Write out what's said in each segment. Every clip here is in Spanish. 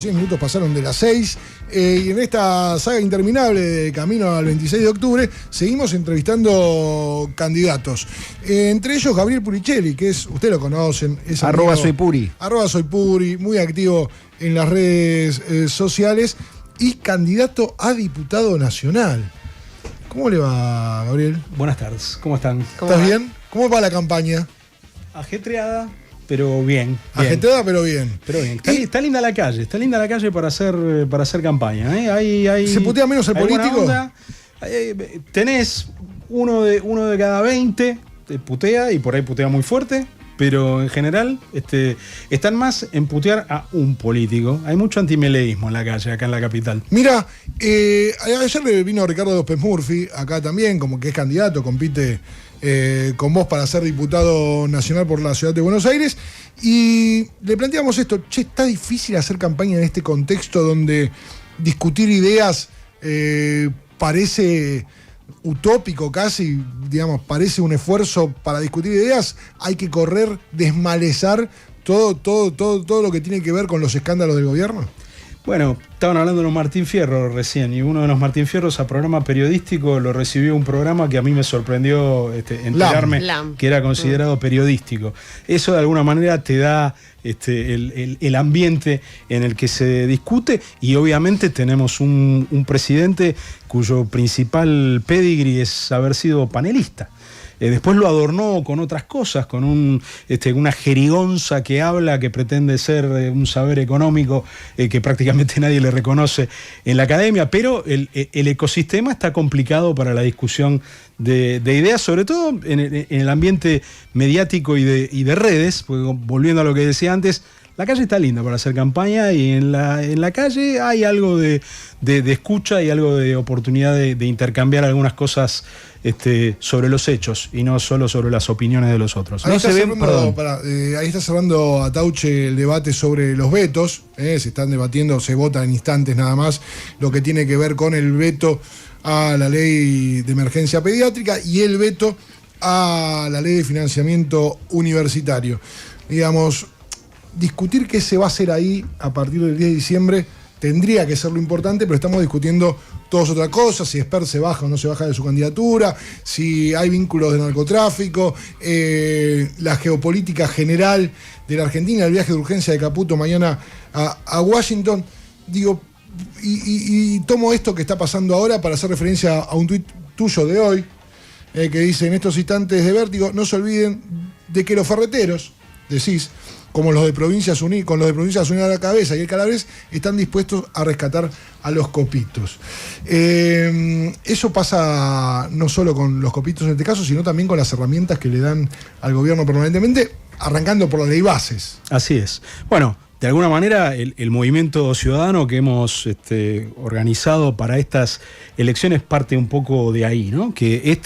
100 minutos pasaron de las 6 y en esta saga interminable de camino al 26 de octubre seguimos entrevistando candidatos. Entre ellos Gabriel Puricelli, que es, ustedes lo conocen, es amigo, @soypuri, muy activo en las redes sociales y candidato a diputado nacional. ¿Cómo le va, Gabriel? Buenas tardes, ¿cómo están? ¿Estás bien? ¿Cómo va la campaña? Ajetreada, pero bien. Ajetreada, pero bien. Pero bien. Está linda la calle para hacer campaña. ¿Se putea menos el político? Tenés uno de cada 20 putea, y por ahí putea muy fuerte, pero en general están más en putear a un político. Hay mucho antimeleísmo en la calle, acá en la capital. Mira, ayer vino Ricardo López Murphy, acá también, como que es candidato, compite con vos para ser diputado nacional por la ciudad de Buenos Aires, y le planteamos esto: che, está difícil hacer campaña en este contexto donde discutir ideas parece utópico casi, digamos, parece un esfuerzo para discutir ideas. Hay que correr, desmalezar todo lo que tiene que ver con los escándalos del gobierno. Bueno, estaban hablando de los Martín Fierro recién, y uno de los Martín Fierros a programa periodístico lo recibió un programa que a mí me sorprendió enterarme que era considerado periodístico. Eso de alguna manera te da el ambiente en el que se discute, y obviamente tenemos un presidente cuyo principal pedigree es haber sido panelista. Después lo adornó con otras cosas, con una jerigonza que habla, que pretende ser un saber económico que prácticamente nadie le reconoce en la academia, pero el ecosistema está complicado para la discusión de ideas, sobre todo en el ambiente mediático y de redes, porque, volviendo a lo que decía antes, la calle está linda para hacer campaña, y en la calle hay algo de escucha y algo de oportunidad de intercambiar algunas cosas sobre los hechos y no solo sobre las opiniones de los otros. Ahí está cerrando Atauche el debate sobre los vetos. Se están debatiendo, se vota en instantes nada más, lo que tiene que ver con el veto a la ley de emergencia pediátrica y el veto a la ley de financiamiento universitario. Digamos, discutir qué se va a hacer ahí a partir del 10 de diciembre tendría que ser lo importante, pero estamos discutiendo todas otras cosas: si Esper se baja o no se baja de su candidatura, si hay vínculos de narcotráfico, la geopolítica general de la Argentina, el viaje de urgencia de Caputo mañana a Washington. Digo, y tomo esto que está pasando ahora para hacer referencia a un tuit tuyo de hoy, que dice: en estos instantes de vértigo, no se olviden de que los ferreteros, decís, como los de Provincias Unidas, con los de Provincias Unidas a la cabeza y el Calabrés, están dispuestos a rescatar a los copitos. Eso pasa no solo con los copitos en este caso, sino también con las herramientas que le dan al gobierno permanentemente, arrancando por la ley bases. Así es. Bueno, de alguna manera el movimiento ciudadano que hemos organizado para estas elecciones parte un poco de ahí, ¿no? Que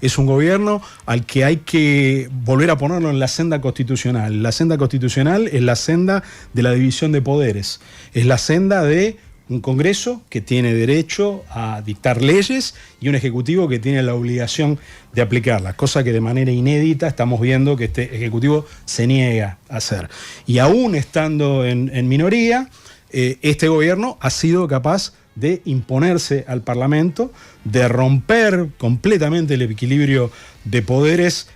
es un gobierno al que hay que volver a ponerlo en la senda constitucional. La senda constitucional es la senda de la división de poderes, es la senda de un Congreso que tiene derecho a dictar leyes y un Ejecutivo que tiene la obligación de aplicarlas, cosa que de manera inédita estamos viendo que este Ejecutivo se niega a hacer. Y aún estando en minoría, este gobierno ha sido capaz de imponerse al Parlamento, de romper completamente el equilibrio de poderes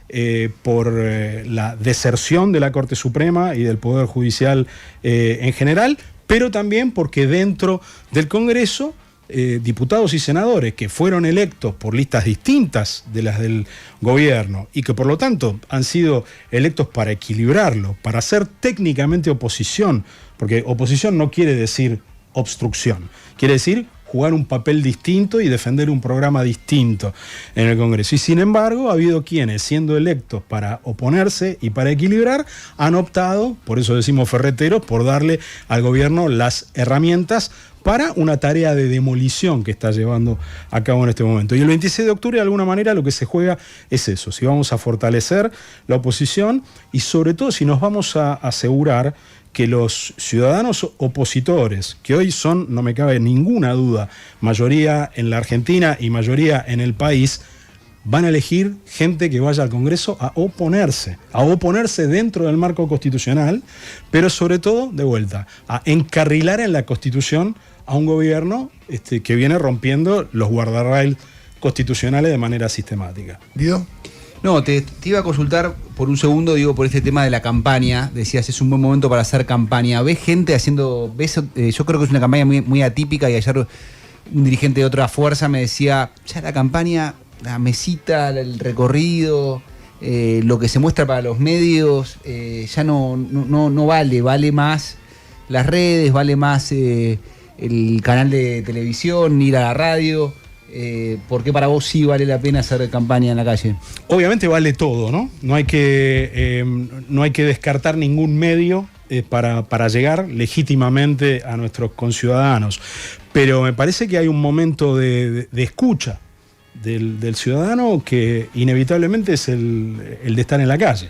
por la deserción de la Corte Suprema y del Poder Judicial en general, pero también porque dentro del Congreso, diputados y senadores que fueron electos por listas distintas de las del gobierno y que por lo tanto han sido electos para equilibrarlo, para ser técnicamente oposición, porque oposición no quiere decir obstrucción, quiere decir jugar un papel distinto y defender un programa distinto en el Congreso. Y sin embargo, ha habido quienes, siendo electos para oponerse y para equilibrar, han optado, por eso decimos ferreteros, por darle al gobierno las herramientas para una tarea de demolición que está llevando a cabo en este momento. Y el 26 de octubre, de alguna manera, lo que se juega es eso: si vamos a fortalecer la oposición y sobre todo si nos vamos a asegurar que los ciudadanos opositores, que hoy son, no me cabe ninguna duda, mayoría en la Argentina y mayoría en el país, van a elegir gente que vaya al Congreso a oponerse dentro del marco constitucional, pero sobre todo, de vuelta, a encarrilar en la Constitución a un gobierno que viene rompiendo los guardarrails constitucionales de manera sistemática. ¿Guido? No, te iba a consultar por un segundo, digo, por este tema de la campaña. Decías, es un buen momento para hacer campaña. ¿Ves gente haciendo...? Yo creo que es una campaña muy, muy atípica, y ayer un dirigente de otra fuerza me decía, ya la campaña, la mesita, el recorrido, lo que se muestra para los medios, ya no vale más las redes, vale más el canal de televisión, ir a la radio. ¿Por qué para vos sí vale la pena hacer campaña en la calle? Obviamente vale todo, ¿no? No hay que descartar ningún medio para llegar legítimamente a nuestros conciudadanos. Pero me parece que hay un momento de escucha del ciudadano que inevitablemente es el de estar en la calle.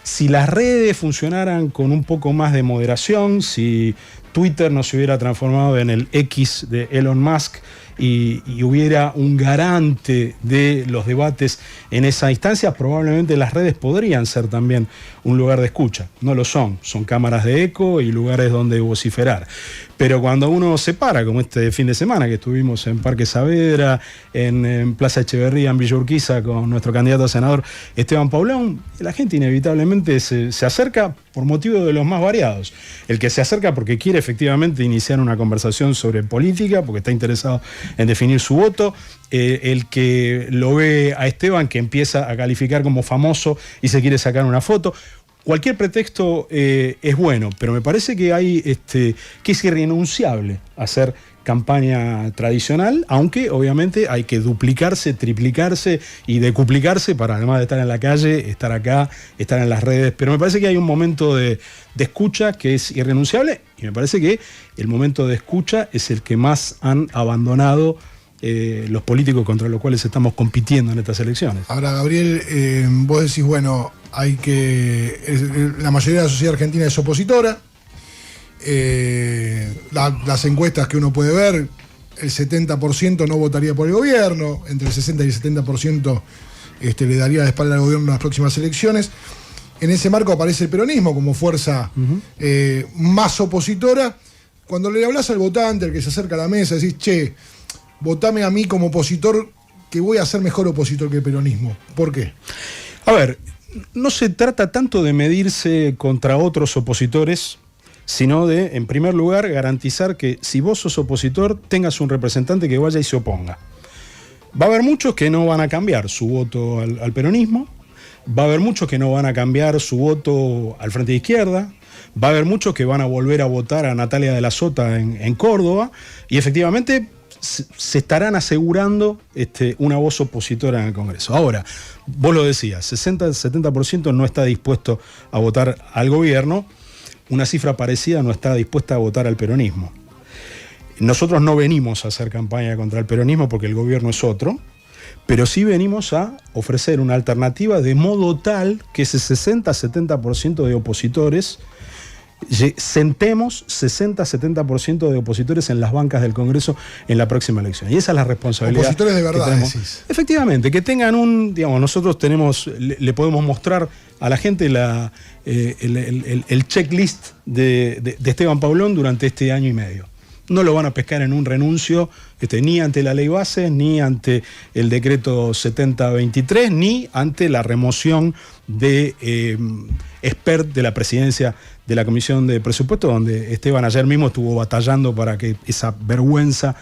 Si las redes funcionaran con un poco más de moderación, si Twitter no se hubiera transformado en el X de Elon Musk y hubiera un garante de los debates en esa instancia, probablemente las redes podrían ser también un lugar de escucha. No lo son cámaras de eco y lugares donde vociferar. Pero cuando uno se para, como este fin de semana que estuvimos en Parque Saavedra, en Plaza Echeverría, en Villa Urquiza, con nuestro candidato a senador Esteban Paulón, la gente inevitablemente se acerca por motivos de los más variados. El que se acerca porque quiere efectivamente iniciar una conversación sobre política, porque está interesado en definir su voto. El que lo ve a Esteban, que empieza a calificar como famoso y se quiere sacar una foto. Cualquier pretexto es bueno, pero me parece que que es irrenunciable hacer campaña tradicional, aunque obviamente hay que duplicarse, triplicarse y decuplicarse para, además de estar en la calle, estar acá, estar en las redes. Pero me parece que hay un momento de escucha que es irrenunciable, y me parece que el momento de escucha es el que más han abandonado los políticos contra los cuales estamos compitiendo en estas elecciones. Ahora, Gabriel, vos decís, bueno, la mayoría de la sociedad argentina es opositora. Las encuestas que uno puede ver, el 70% no votaría por el gobierno, entre el 60 y el 70% le daría la espalda al gobierno en las próximas elecciones. En ese marco aparece el peronismo como fuerza más opositora. Cuando le hablas al votante, al que se acerca a la mesa, decís, che, votame a mí como opositor, que voy a ser mejor opositor que el peronismo. ¿Por qué? A ver, no se trata tanto de medirse contra otros opositores, sino de, en primer lugar, garantizar que si vos sos opositor, tengas un representante que vaya y se oponga. Va a haber muchos que no van a cambiar su voto al peronismo, va a haber muchos que no van a cambiar su voto al Frente de Izquierda, va a haber muchos que van a volver a votar a Natalia de la Sota en Córdoba, y efectivamente se estarán asegurando una voz opositora en el Congreso. Ahora, vos lo decías, 60-70% no está dispuesto a votar al gobierno, una cifra parecida no está dispuesta a votar al peronismo. Nosotros no venimos a hacer campaña contra el peronismo porque el gobierno es otro, pero sí venimos a ofrecer una alternativa de modo tal que ese 60-70% de opositores sentemos 60-70% de opositores en las bancas del Congreso en la próxima elección. Y esa es la responsabilidad. Opositores de verdad, decís. Efectivamente, que tengan nosotros le podemos mostrar a la gente el checklist de Esteban Paulón durante este año y medio. No lo van a pescar en un renuncio, ni ante la ley base, ni ante el decreto 7023, ni ante la remoción de expert de la presidencia de la Comisión de Presupuestos, donde Esteban ayer mismo estuvo batallando para que esa vergüenza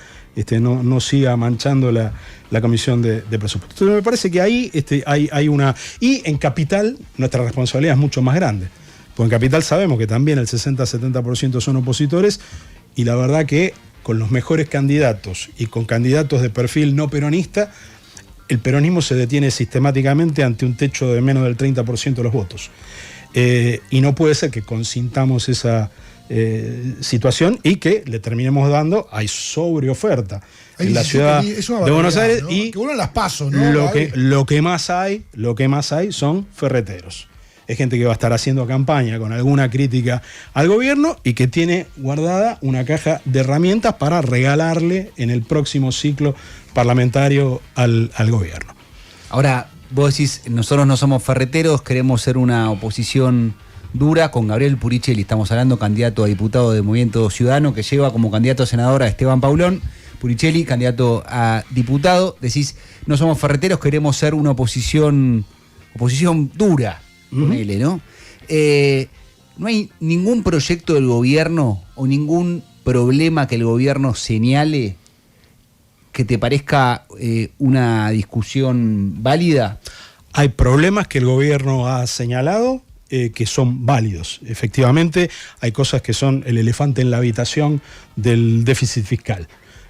no siga manchando la Comisión de Presupuestos. Entonces me parece que ahí hay una... Y en Capital nuestra responsabilidad es mucho más grande, porque en Capital sabemos que también el 60-70% son opositores, y la verdad que con los mejores candidatos y con candidatos de perfil no peronista, el peronismo se detiene sistemáticamente ante un techo de menos del 30% de los votos. Y no puede ser que consintamos esa situación y que le terminemos dando, hay sobreoferta en la ciudad de Buenos Aires, ¿no? Y que uno las paso, ¿no? Lo que más hay son ferreteros. es gente que va a estar haciendo campaña con alguna crítica al gobierno y que tiene guardada una caja de herramientas para regalarle en el próximo ciclo parlamentario al gobierno. Ahora, vos decís, nosotros no somos ferreteros, queremos ser una oposición dura con Gabriel Puricelli, estamos hablando, candidato a diputado de Movimiento Ciudadano, que lleva como candidato a senador a Esteban Paulón. Puricelli, candidato a diputado. Decís, no somos ferreteros, queremos ser una oposición dura, ponele, ¿no? ¿No hay ningún proyecto del gobierno o ningún problema que el gobierno señale que te parezca una discusión válida? Hay problemas que el gobierno ha señalado que son válidos. Efectivamente, hay cosas que son el elefante en la habitación del déficit fiscal.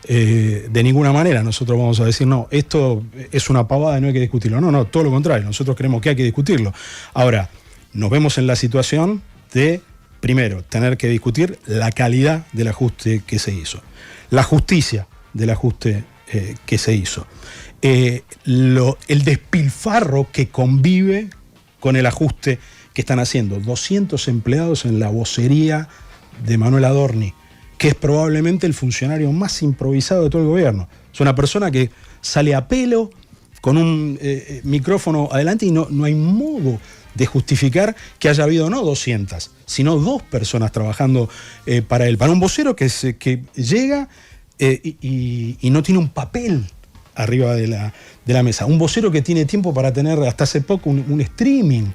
De ninguna manera nosotros vamos a decir, no, esto es una pavada y no hay que discutirlo. No, todo lo contrario, nosotros creemos que hay que discutirlo. Ahora, nos vemos en la situación de, primero, tener que discutir la calidad del ajuste que se hizo, la justicia del ajuste que se hizo, el despilfarro que convive con el ajuste que están haciendo 200 empleados en la vocería de Manuel Adorni, que es probablemente el funcionario más improvisado de todo el gobierno. Es una persona que sale a pelo con un micrófono adelante y no hay modo de justificar que haya habido no 200, sino 2 personas trabajando para él. Para un vocero que llega y no tiene un papel arriba de la mesa. Un vocero que tiene tiempo para tener hasta hace poco un streaming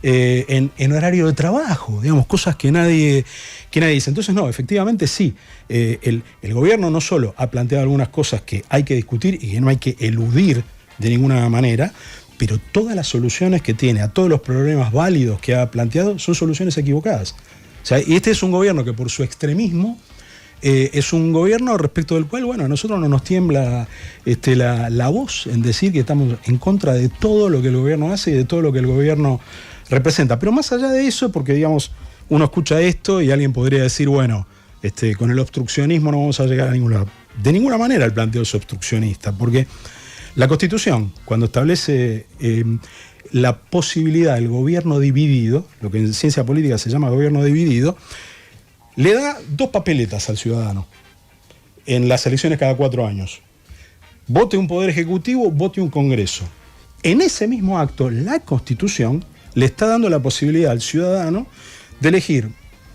en horario de trabajo, digamos, cosas que nadie dice. Entonces, no, efectivamente sí, el gobierno no solo ha planteado algunas cosas que hay que discutir y que no hay que eludir de ninguna manera, pero todas las soluciones que tiene a todos los problemas válidos que ha planteado son soluciones equivocadas. O sea, y este es un gobierno que por su extremismo es un gobierno respecto del cual, bueno, a nosotros no nos tiembla la voz en decir que estamos en contra de todo lo que el gobierno hace y de todo lo que el gobierno representa. Pero más allá de eso, porque digamos, uno escucha esto y alguien podría decir, bueno, con el obstruccionismo no vamos a llegar a ningún lado. De ninguna manera el planteo es obstruccionista, porque la Constitución, cuando establece la posibilidad del gobierno dividido, lo que en ciencia política se llama gobierno dividido, le da 2 papeletas al ciudadano en las elecciones cada 4 años. Vote un poder ejecutivo, vote un congreso. En ese mismo acto, la Constitución le está dando la posibilidad al ciudadano de elegir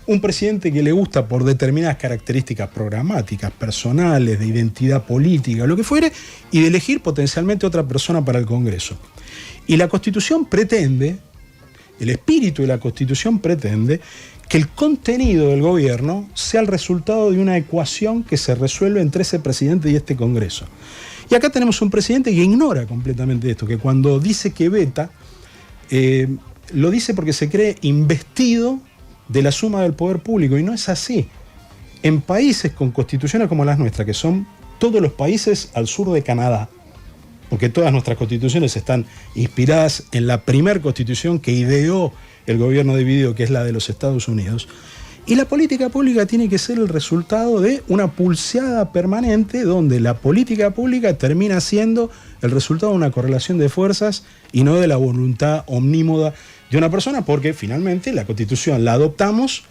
un presidente que le gusta por determinadas características programáticas, personales, de identidad política, lo que fuere, y de elegir potencialmente otra persona para el Congreso. Y la Constitución pretende, el espíritu de la Constitución pretende, que el contenido del gobierno sea el resultado de una ecuación que se resuelve entre ese presidente y este Congreso. Y acá tenemos un presidente que ignora completamente esto, que cuando dice que veta, lo dice porque se cree investido de la suma del poder público, y no es así. En países con constituciones como las nuestras, que son todos los países al sur de Canadá, porque todas nuestras constituciones están inspiradas en la primera constitución que ideó el gobierno dividido, que es la de los Estados Unidos, y la política pública tiene que ser el resultado de una pulseada permanente donde la política pública termina siendo el resultado de una correlación de fuerzas y no de la voluntad omnímoda de una persona, porque finalmente la Constitución la adoptamos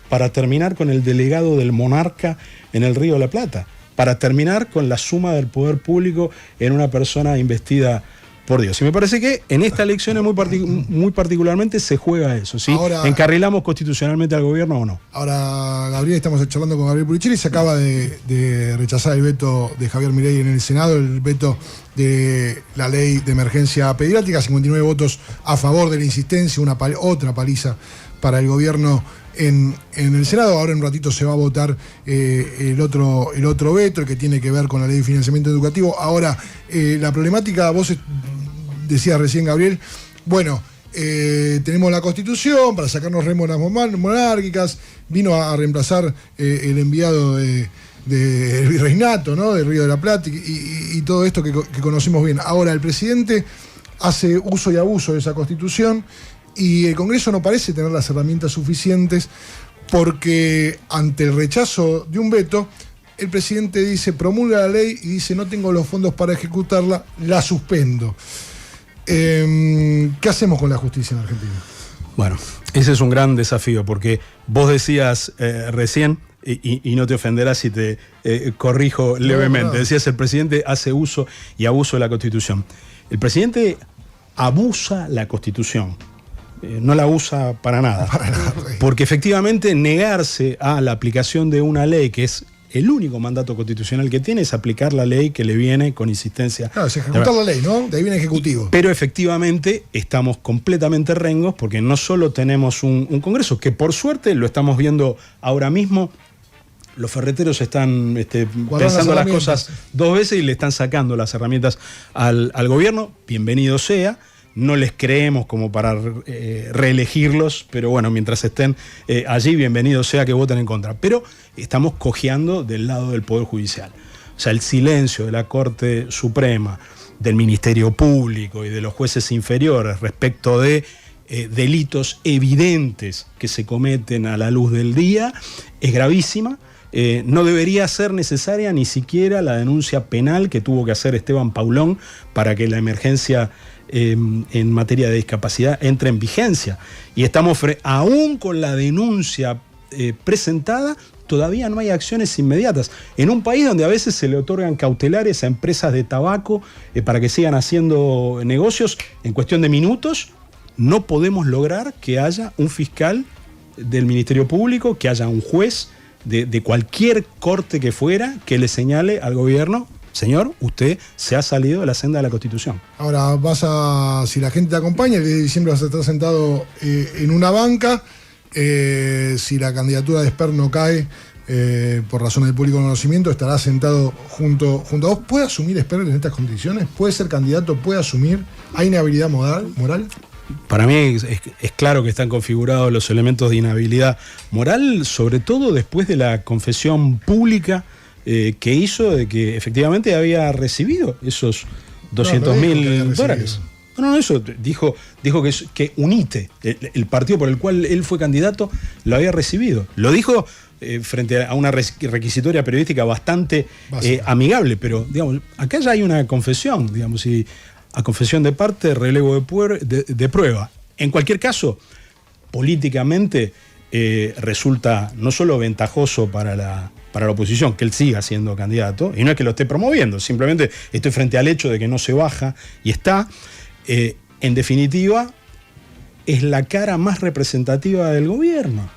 para terminar con el delegado del monarca en el Río de la Plata, para terminar con la suma del poder público en una persona investida por Dios. Y me parece que en esta elección muy particularmente se juega eso, ¿sí? Ahora, ¿encarrilamos constitucionalmente al gobierno o no? Ahora, Gabriel, estamos charlando con Gabriel Puricelli, se acaba de rechazar el veto de Javier Milei en el Senado, el veto de la ley de emergencia pediátrica, 59 votos a favor de la insistencia, otra paliza para el gobierno en el Senado. Ahora en un ratito se va a votar el otro veto, el que tiene que ver con la ley de financiamiento educativo. Ahora, la problemática, vos decías recién, Gabriel, bueno, tenemos la Constitución para sacarnos rémoras monárquicas, vino a reemplazar el enviado del virreinato, ¿no?, del Río de la Plata y todo esto que conocemos bien. Ahora el presidente hace uso y abuso de esa Constitución y el Congreso no parece tener las herramientas suficientes, porque ante el rechazo de un veto, el presidente dice, promulga la ley y dice, no tengo los fondos para ejecutarla, la suspendo. ¿Qué hacemos con la justicia en Argentina? Bueno, ese es un gran desafío, porque vos decías recién, y no te ofenderás si te corrijo levemente, no. decías el presidente hace uso y abuso de la Constitución. El presidente abusa la Constitución. No la usa para nada. Porque efectivamente negarse a la aplicación de una ley que es el único mandato constitucional que tiene es aplicar la ley que le viene con insistencia. Claro, es ejecutar la ley, ¿no? De ahí viene ejecutivo. Pero efectivamente estamos completamente rengos porque no solo tenemos un Congreso, que por suerte lo estamos viendo ahora mismo. Los ferreteros están pensando las cosas dos veces y le están sacando las herramientas al gobierno. Bienvenido sea. No les creemos como para reelegirlos, pero bueno, mientras estén allí, bienvenido sea que voten en contra. Pero estamos cojeando del lado del Poder Judicial. O sea, el silencio de la Corte Suprema, del Ministerio Público y de los jueces inferiores respecto de delitos evidentes que se cometen a la luz del día es gravísima. No debería ser necesaria ni siquiera la denuncia penal que tuvo que hacer Esteban Paulón para que la emergencia en materia de discapacidad entre en vigencia. Y estamos, aún con la denuncia presentada, todavía no hay acciones inmediatas. En un país donde a veces se le otorgan cautelares a empresas de tabaco para que sigan haciendo negocios en cuestión de minutos, no podemos lograr que haya un fiscal del Ministerio Público, que haya un juez de cualquier corte que fuera, que le señale al gobierno: señor, usted se ha salido de la senda de la Constitución. Ahora si la gente te acompaña, el 10 de diciembre vas a estar sentado en una banca. Si la candidatura de Espert no cae por razones de público conocimiento, estará sentado junto a vos. ¿Puede asumir Espert en estas condiciones? ¿Puede ser candidato? ¿Puede asumir? ¿Hay inhabilidad moral? Para mí es claro que están configurados los elementos de inhabilidad moral, sobre todo después de la confesión pública que hizo de que efectivamente había recibido esos $200.000. No, eso dijo que UNITE, el partido por el cual él fue candidato, lo había recibido. Lo dijo frente a una requisitoria periodística bastante amigable, pero digamos, acá ya hay una confesión, digamos, y a confesión de parte, relevo de prueba. En cualquier caso, políticamente resulta no solo ventajoso para la oposición que él siga siendo candidato, y no es que lo esté promoviendo, simplemente estoy frente al hecho de que no se baja y está. En definitiva, es la cara más representativa del gobierno.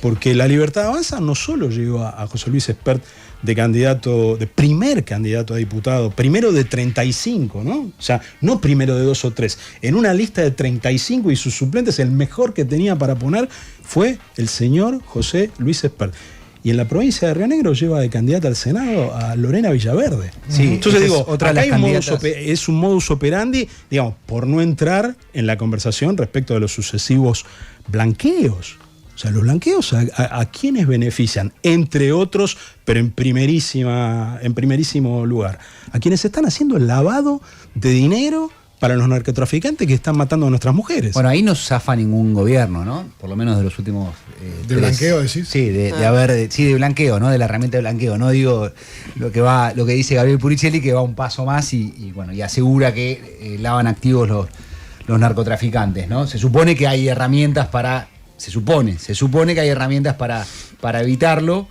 Porque La Libertad Avanza no solo llegó a José Luis Espert de primer candidato a diputado, primero de 35, ¿no? O sea, no primero de 2 o 3. En una lista de 35 y sus suplentes, el mejor que tenía para poner fue el señor José Luis Espert. Y en la provincia de Río Negro lleva de candidata al Senado a Lorena Villaverde. Sí, entonces digo, otra acá de las es un modus operandi, digamos, por no entrar en la conversación respecto de los sucesivos blanqueos. O sea, los blanqueos a quiénes benefician, entre otros, pero en primerísimo lugar, a quienes están haciendo el lavado de dinero para los narcotraficantes que están matando a nuestras mujeres. Bueno, ahí no zafa ningún gobierno, ¿no? Por lo menos de los últimos... ¿De blanqueo decís? Sí, de blanqueo, ¿no? De la herramienta de blanqueo. No digo lo que dice Gabriel Puricelli, que va un paso más y asegura que lavan activos los narcotraficantes, ¿no? Se supone que hay herramientas para... Se supone que hay herramientas para evitarlo.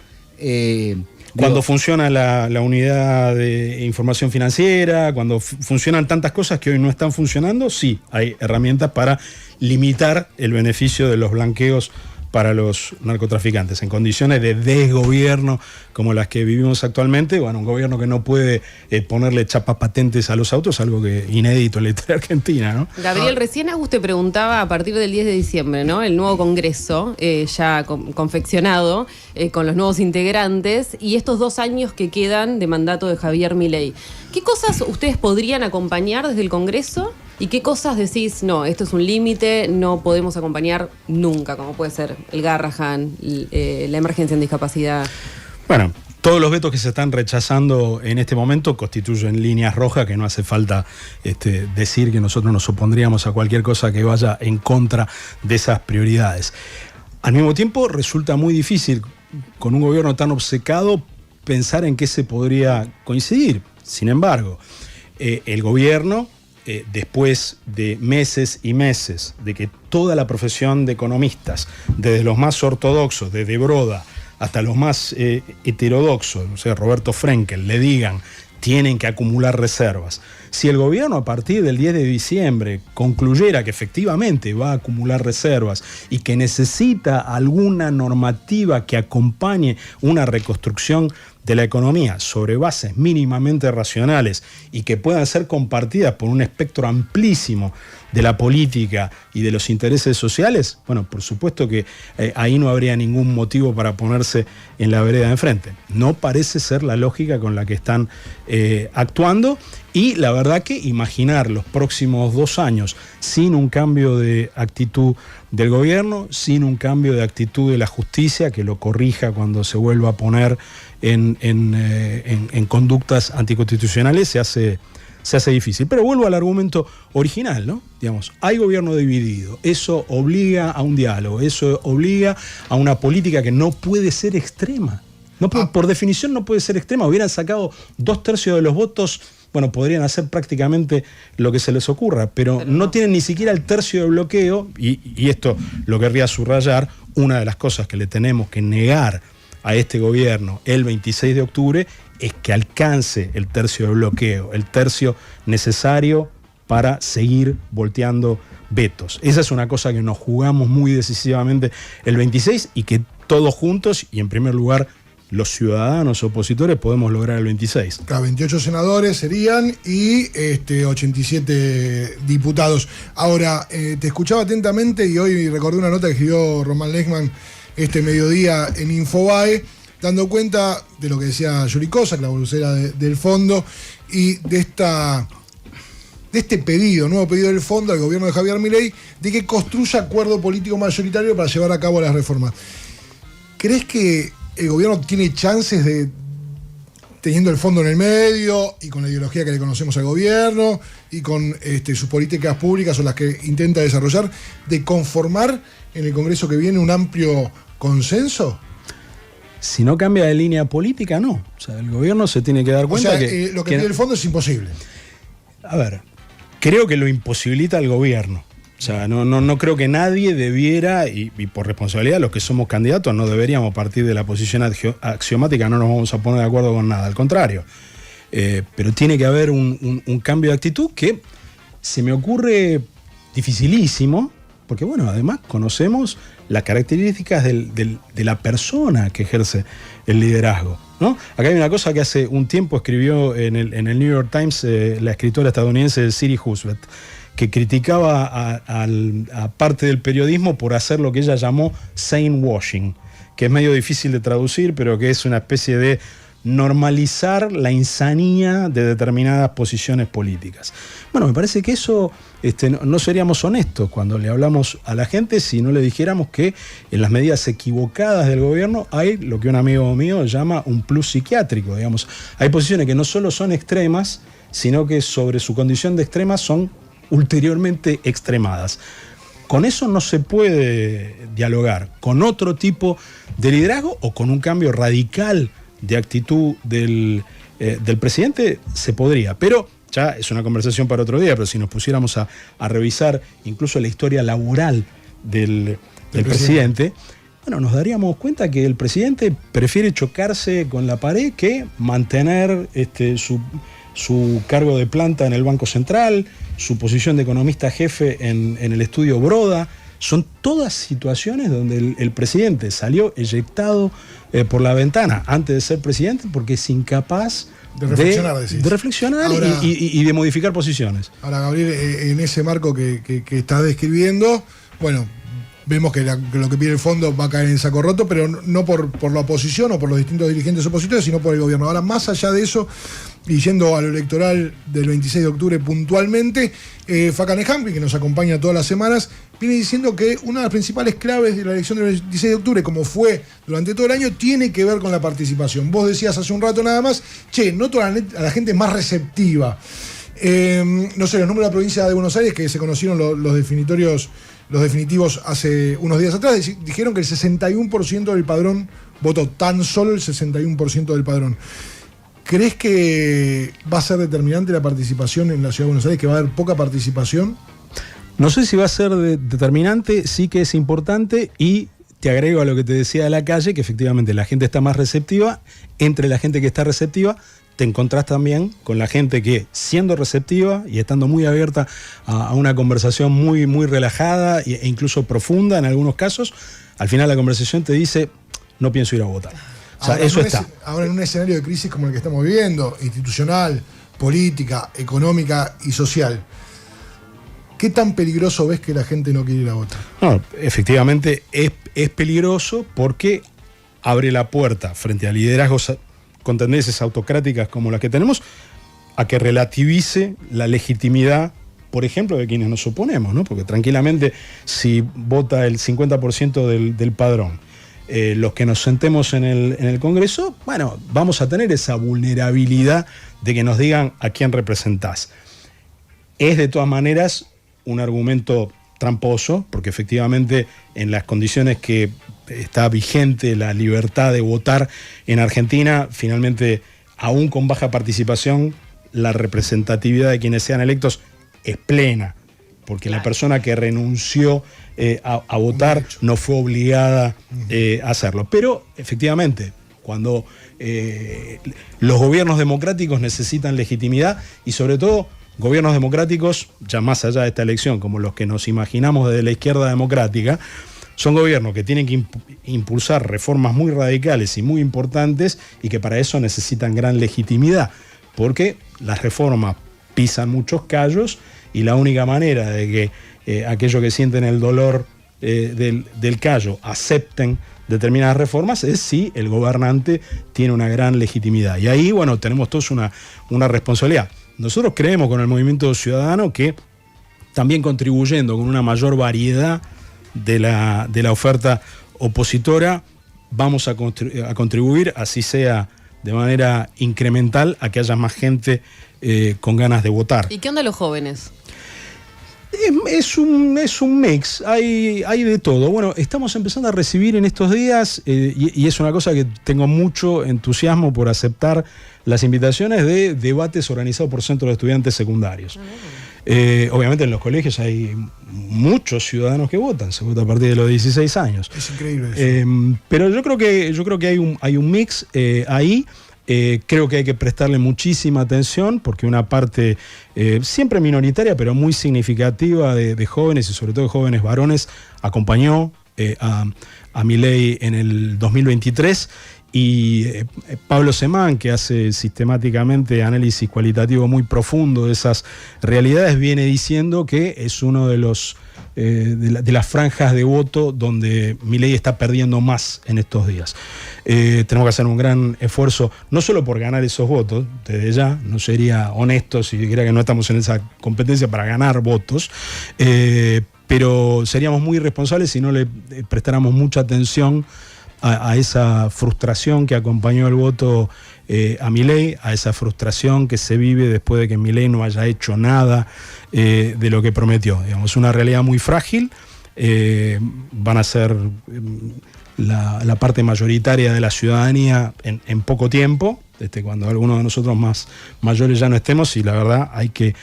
Cuando funciona la unidad de información financiera, cuando funcionan tantas cosas que hoy no están funcionando, sí, hay herramientas para limitar el beneficio de los blanqueos para los narcotraficantes. En condiciones de desgobierno como las que vivimos actualmente, bueno, un gobierno que no puede ponerle chapas patentes a los autos, algo que inédito en la historia argentina, ¿no? Gabriel, recién Agus te preguntaba a partir del 10 de diciembre, ¿no? El nuevo Congreso ya confeccionado con los nuevos integrantes y estos 2 años que quedan de mandato de Javier Milei. ¿Qué cosas ustedes podrían acompañar desde el Congreso? ¿Y qué cosas decís, no, esto es un límite, no podemos acompañar nunca, como puede ser el Garrahan, la emergencia en discapacidad? Bueno, todos los vetos que se están rechazando en este momento constituyen líneas rojas que no hace falta decir que nosotros nos opondríamos a cualquier cosa que vaya en contra de esas prioridades. Al mismo tiempo, resulta muy difícil, con un gobierno tan obcecado, pensar en qué se podría coincidir. Sin embargo, el gobierno después de meses y meses de que toda la profesión de economistas, desde los más ortodoxos, desde Broda hasta los más heterodoxos, o sea, Roberto Frenkel, le digan tienen que acumular reservas. Si el gobierno a partir del 10 de diciembre concluyera que efectivamente va a acumular reservas y que necesita alguna normativa que acompañe una reconstrucción de la economía sobre bases mínimamente racionales y que puedan ser compartidas por un espectro amplísimo de la política y de los intereses sociales, bueno, por supuesto que ahí no habría ningún motivo para ponerse en la vereda de enfrente. No parece ser la lógica con la que están actuando, y la verdad que imaginar los próximos 2 años sin un cambio de actitud del gobierno, sin un cambio de actitud de la justicia que lo corrija cuando se vuelva a poner en conductas anticonstitucionales, se hace difícil. Pero vuelvo al argumento original, ¿no? Digamos, hay gobierno dividido, eso obliga a un diálogo, eso obliga a una política que no puede ser extrema. No, por definición no puede ser extrema. Hubieran sacado 2/3 de los votos, bueno, podrían hacer prácticamente lo que se les ocurra, pero no tienen ni siquiera el tercio de bloqueo, y esto lo querría subrayar, una de las cosas que le tenemos que negar a este gobierno el 26 de octubre es que alcance el tercio de bloqueo, el tercio necesario para seguir volteando vetos. Esa es una cosa que nos jugamos muy decisivamente el 26 y que todos juntos y en primer lugar los ciudadanos opositores podemos lograr el 26. Claro, 28 senadores serían y 87 diputados. Ahora, te escuchaba atentamente y hoy recordé una nota que escribió Román Lechman este mediodía en Infobae, dando cuenta de lo que decía Yuri Kosak, la vocera del fondo, y de este pedido, nuevo pedido del fondo al gobierno de Javier Milei, de que construya acuerdo político mayoritario para llevar a cabo las reformas. ¿Crees que el gobierno tiene chances de, teniendo el fondo en el medio y con la ideología que le conocemos al gobierno y con sus políticas públicas o las que intenta desarrollar, de conformar en el Congreso que viene un amplio consenso? Si no cambia de línea política, no. O sea, el gobierno se tiene que dar cuenta que lo que pide el fondo es imposible. A ver, creo que lo imposibilita el gobierno. O sea, no creo que nadie debiera, y por responsabilidad los que somos candidatos no deberíamos partir de la posición axiomática, no nos vamos a poner de acuerdo con nada, al contrario. Pero tiene que haber un cambio de actitud que se me ocurre dificilísimo, porque bueno, además conocemos las características de la persona que ejerce el liderazgo, ¿no? Acá hay una cosa que hace un tiempo escribió en el New York Times la escritora estadounidense Siri Husbeth, que criticaba a parte del periodismo por hacer lo que ella llamó sane washing, que es medio difícil de traducir, pero que es una especie de normalizar la insanía de determinadas posiciones políticas. Bueno, me parece que eso no seríamos honestos cuando le hablamos a la gente si no le dijéramos que en las medidas equivocadas del gobierno hay lo que un amigo mío llama un plus psiquiátrico, digamos. Hay posiciones que no solo son extremas, sino que sobre su condición de extremas son ulteriormente extremadas. Con eso no se puede dialogar. Con otro tipo de liderazgo o con un cambio radical de actitud del presidente se podría, pero ya es una conversación para otro día. Pero si nos pusiéramos a revisar incluso la historia laboral del presidente, bueno, nos daríamos cuenta que el presidente prefiere chocarse con la pared que mantener su cargo de planta en el Banco Central, su posición de economista jefe en el estudio Broda. Son todas situaciones donde el presidente salió eyectado por la ventana antes de ser presidente porque es incapaz de reflexionar ahora, y de modificar posiciones. Ahora, Gabriel, en ese marco que estás describiendo, bueno, vemos que lo que pide el fondo va a caer en saco roto, pero no por la oposición o por los distintos dirigentes opositores, sino por el gobierno. Ahora, más allá de eso, y yendo a lo electoral del 26 de octubre puntualmente, Fakan Ehampi, que nos acompaña todas las semanas, viene diciendo que una de las principales claves de la elección del 26 de octubre, como fue durante todo el año, tiene que ver con la participación. Vos decías hace un rato nada más, noto a la gente más receptiva. No sé, los números de la provincia de Buenos Aires, que se conocieron los definitivos hace unos días atrás, dijeron que el 61% del padrón votó, tan solo el 61% del padrón. ¿Crees que va a ser determinante la participación en la Ciudad de Buenos Aires, que va a haber poca participación? No sé si va a ser determinante, sí que es importante, y te agrego a lo que te decía de la calle, que efectivamente la gente está más receptiva. Entre la gente que está receptiva, te encontrás también con la gente que, siendo receptiva y estando muy abierta a una conversación muy, muy relajada e incluso profunda en algunos casos, al final la conversación te dice, no pienso ir a votar. O sea, eso está. Ahora, en un escenario de crisis como el que estamos viviendo, institucional, política, económica y social, ¿qué tan peligroso ves que la gente no quiere ir a votar? No, efectivamente es peligroso porque abre la puerta frente a liderazgos con tendencias autocráticas como las que tenemos, a que relativice la legitimidad, por ejemplo, de quienes nos oponemos, ¿no? Porque tranquilamente, si vota el 50% del padrón, los que nos sentemos en el Congreso, bueno, vamos a tener esa vulnerabilidad de que nos digan a quién representás. Es de todas maneras un argumento tramposo, porque efectivamente en las condiciones que está vigente la libertad de votar en Argentina, finalmente, aún con baja participación, la representatividad de quienes sean electos es plena, porque la persona que renunció a votar no fue obligada a hacerlo. Pero efectivamente, cuando los gobiernos democráticos necesitan legitimidad, y sobre todo gobiernos democráticos, ya más allá de esta elección, como los que nos imaginamos desde la izquierda democrática, son gobiernos que tienen que impulsar reformas muy radicales y muy importantes, y que para eso necesitan gran legitimidad, porque las reformas pisan muchos callos, y la única manera de que aquellos que sienten el dolor del callo acepten determinadas reformas es si el gobernante tiene una gran legitimidad. Y ahí, bueno, tenemos todos una responsabilidad. Nosotros creemos con el Movimiento Ciudadano que también contribuyendo con una mayor variedad de la oferta opositora, vamos a contribuir, así sea de manera incremental, a que haya más gente con ganas de votar. ¿Y qué onda los jóvenes? Es un mix, hay de todo. Bueno, estamos empezando a recibir en estos días, y es una cosa que tengo mucho entusiasmo por aceptar las invitaciones de debates organizados por centros de estudiantes secundarios. Obviamente en los colegios hay muchos ciudadanos que votan, se vota a partir de los 16 años. Es increíble eso. Pero yo creo que hay un mix ahí. Creo que hay que prestarle muchísima atención, porque una parte siempre minoritaria pero muy significativa de jóvenes, y sobre todo de jóvenes varones, acompañó a Milei en el 2023, y Pablo Semán, que hace sistemáticamente análisis cualitativo muy profundo de esas realidades, viene diciendo que es uno de los de las franjas de voto donde Milei está perdiendo más en estos días. Tenemos que hacer un gran esfuerzo, no solo por ganar esos votos, desde ya, no sería honesto si dijera que no estamos en esa competencia para ganar votos, pero seríamos muy irresponsables si no le prestáramos mucha atención a esa frustración que acompañó el voto a Milei, a esa frustración que se vive después de que Milei no haya hecho nada de lo que prometió. Digamos, una realidad muy frágil. Van a ser la parte mayoritaria de la ciudadanía en poco tiempo, cuando algunos de nosotros más mayores ya no estemos, y la verdad hay que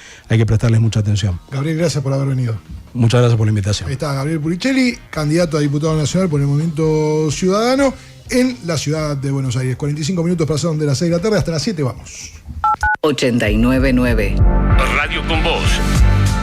prestarles mucha atención. Gabriel, gracias por haber venido. Muchas gracias por la invitación. Ahí está Gabriel Puricelli, candidato a diputado nacional por el Movimiento Ciudadano en la ciudad de Buenos Aires. 45 minutos pasaron de las 6 de la tarde, hasta las 7 vamos. 89.9 Radio con Voz.